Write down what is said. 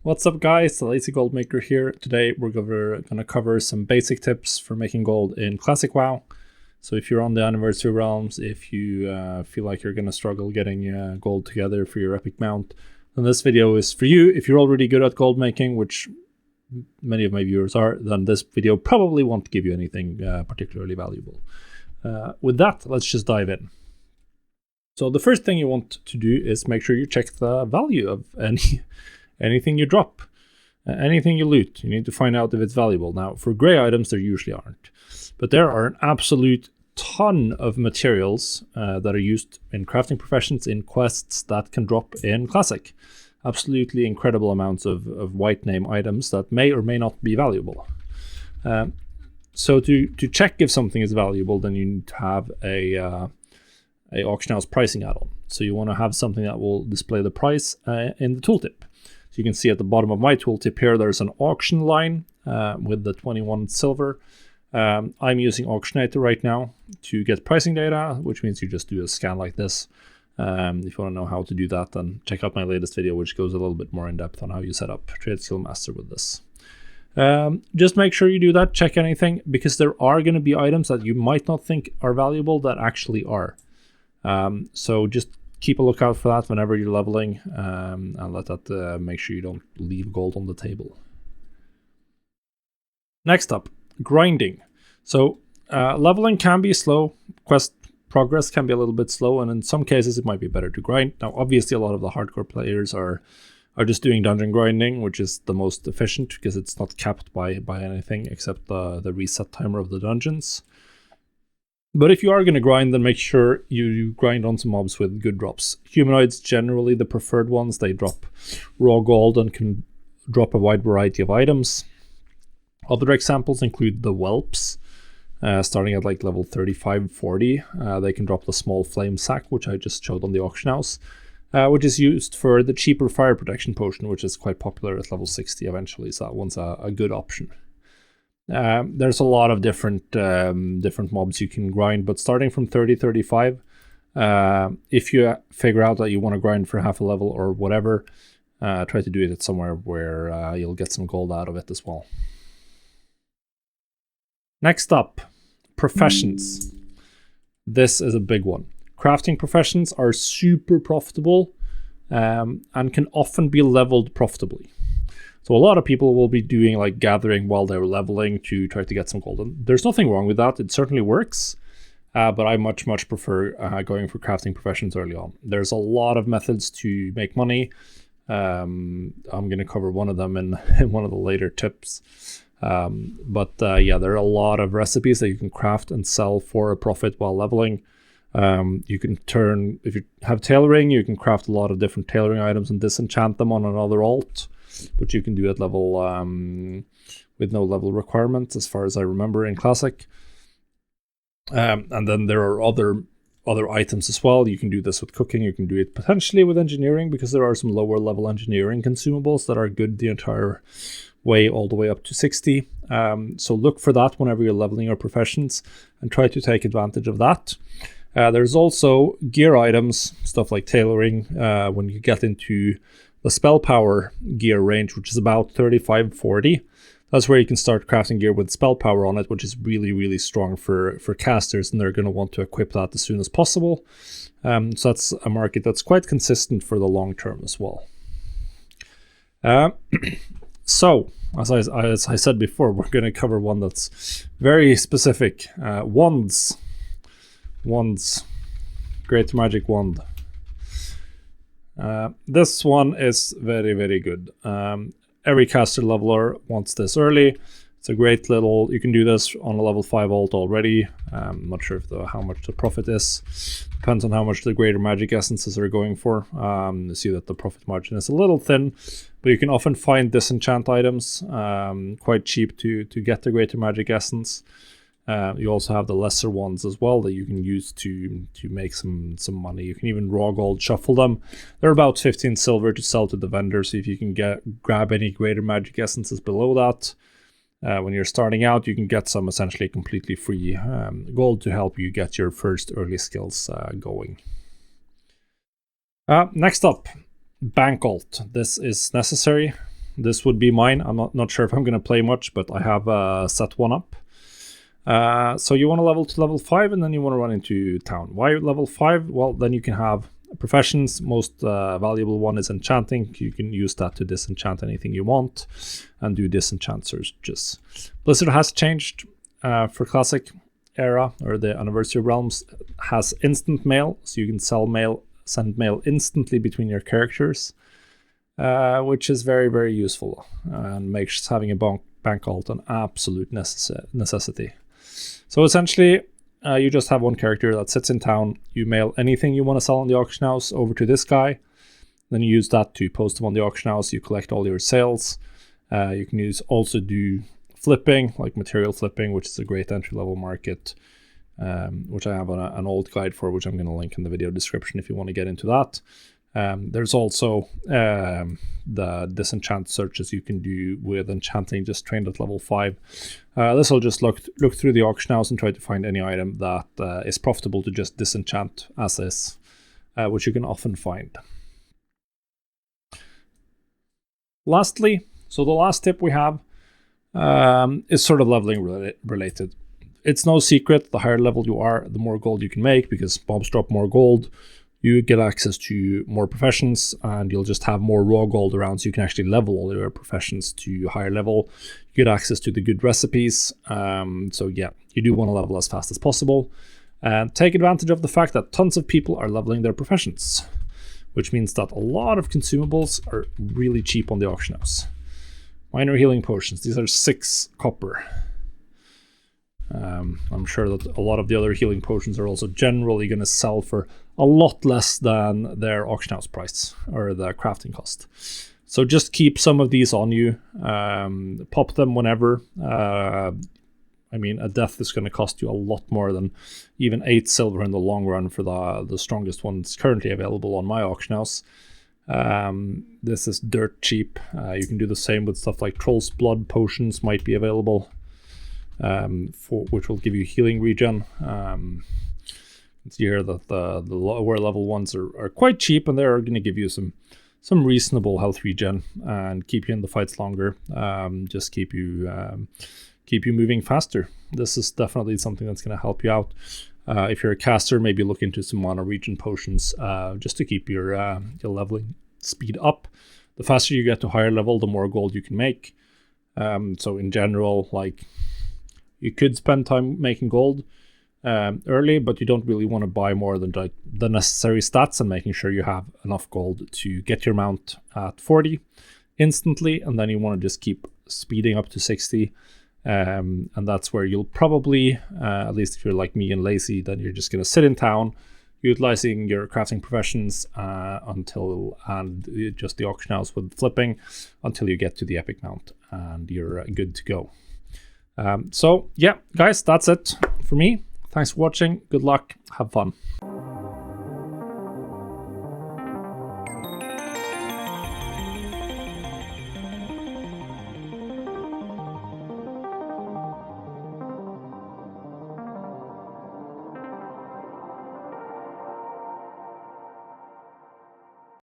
What's up guys, the Lazy Gold Maker here. Today we're going to cover some basic tips for making gold in Classic WoW. So if you're on the Anniversary Realms, if you feel like you're going to struggle getting gold together for your epic mount, then this video is for you. If you're already good at gold making, which many of my viewers are, then this video probably won't give you anything particularly valuable. With that, let's just dive in. So the first thing you want to do is make sure you check the value of anything you drop, anything you loot. You need to find out if it's valuable. Now, for gray items, there usually aren't. But there are an absolute ton of materials that are used in crafting professions, in quests, that can drop in Classic. Absolutely incredible amounts of white name items that may or may not be valuable. So to check if something is valuable, then you need to have a auction house pricing add-on. So you want to have something that will display the price in the tooltip. So you can see at the bottom of my tooltip here, there's an auction line with the 21 silver. I'm using Auctionator right now to get pricing data, which means you just do a scan like this. If you want to know how to do that, then check out my latest video, which goes a little bit more in depth on how you set up Trade Skill Master with this. Just make sure you do that, check anything, because there are going to be items that you might not think are valuable that actually are. So just keep a lookout for that whenever you're leveling, and let that make sure you don't leave gold on the table. Next up, grinding. So leveling can be slow, quest progress can be a little bit slow, and in some cases it might be better to grind. Now obviously a lot of the hardcore players are just doing dungeon grinding, which is the most efficient because it's not capped by anything except the reset timer of the dungeons. But if you are going to grind, then make sure you grind on some mobs with good drops. Humanoids, generally the preferred ones. They drop raw gold and can drop a wide variety of items. Other examples include the whelps, starting at like level 35-40. They can drop the small flame sack, which I just showed on the auction house, which is used for the cheaper fire protection potion, which is quite popular at level 60 eventually. So that one's a good option. There's a lot of different mobs you can grind, but starting from 30-35, if you figure out that you want to grind for half a level or whatever, try to do it at somewhere where you'll get some gold out of it as well. Next up, professions. This is a big one. Crafting professions are super profitable and can often be leveled profitably. So a lot of people will be doing like gathering while they're leveling to try to get some gold. And there's nothing wrong with that. It certainly works. But I much prefer going for crafting professions early on. There's a lot of methods to make money. I'm going to cover one of them in one of the later tips. Yeah, there are a lot of recipes that you can craft and sell for a profit while leveling. You can turn, if you have tailoring, you can craft a lot of different tailoring items and disenchant them on another alt, which you can do at level with no level requirement, as far as I remember in Classic. And then there are other items as well. You can do this with cooking. You can do it potentially with engineering, because there are some lower level engineering consumables that are good the entire way, all the way up to 60. So look for that whenever you're leveling your professions and try to take advantage of that. There's also gear items, stuff like tailoring, when you get into the spell power gear range, which is about 35-40. That's where you can start crafting gear with spell power on it, which is really strong for casters, and they're going to want to equip that as soon as possible. So that's a market that's quite consistent for the long term as well. So, as I said before, we're going to cover one that's very specific. Wands. Great Magic Wand. This one is very good. Every caster leveler wants this early. It's a great little, you can do this on a level 5 alt already. I'm not sure if how much the profit is. Depends on how much the greater magic essences are going for. You see that the profit margin is a little thin, but you can often find disenchant items quite cheap to get the greater magic essence. You also have the lesser ones as well that you can use to make some money. You can even raw gold shuffle them. They're about 15 silver to sell to the vendor, so if you can grab any greater magic essences below that, when you're starting out, you can get some essentially completely free gold to help you get your first early skills going. Next up, Bank Alt. This is necessary. This would be mine. I'm not sure if I'm going to play much, but I have set one up. So you want to level to level 5, and then you want to run into town. Why level 5? Well, then you can have professions. Most valuable one is enchanting. You can use that to disenchant anything you want and do disenchant searches. Blizzard has changed for classic era, or the anniversary realms, has instant mail, so you can send mail instantly between your characters, which is very, very useful and makes having a bank vault an absolute necessity. So essentially, you just have one character that sits in town. You mail anything you want to sell on the auction house over to this guy. Then you use that to post them on the auction house. You collect all your sales. You can also do flipping, like material flipping, which is a great entry-level market, which I have an old guide for, which I'm going to link in the video description if you want to get into that. There's also the disenchant searches you can do with enchanting just trained at level 5. This will just look through the auction house and try to find any item that is profitable to just disenchant as is, which you can often find. Lastly, so the last tip we have is sort of leveling related. It's no secret, the higher level you are, the more gold you can make, because mobs drop more gold. You get access to more professions, and you'll just have more raw gold around, so you can actually level all your professions to higher level. You get access to the good recipes. So yeah, you do want to level as fast as possible. And take advantage of the fact that tons of people are leveling their professions, which means that a lot of consumables are really cheap on the auction house. Minor healing potions, these are 6 copper. I'm sure that a lot of the other healing potions are also generally going to sell for a lot less than their auction house price or the crafting cost. So just keep some of these on you. Pop them whenever. I mean, a death is going to cost you a lot more than even 8 silver in the long run for the strongest ones currently available on my auction house. This is dirt cheap. You can do the same with stuff like Troll's Blood potions might be available. Which will give you healing regen. See here that the lower level ones are quite cheap, and they're going to give you some reasonable health regen and keep you in the fights longer. Just keep you moving faster. This is definitely something that's going to help you out. If you're a caster, maybe look into some mana regen potions just to keep your leveling speed up. The faster you get to higher level, the more gold you can make. So in general, like, you could spend time making gold early, but you don't really want to buy more than the necessary stats, and making sure you have enough gold to get your mount at 40 instantly, and then you want to just keep speeding up to 60. And that's where you'll probably, at least if you're like me and lazy, then you're just going to sit in town, utilizing your crafting professions and just the auction house with flipping until you get to the epic mount, and you're good to go. So yeah, guys, that's it for me. Thanks for watching. Good luck. Have fun.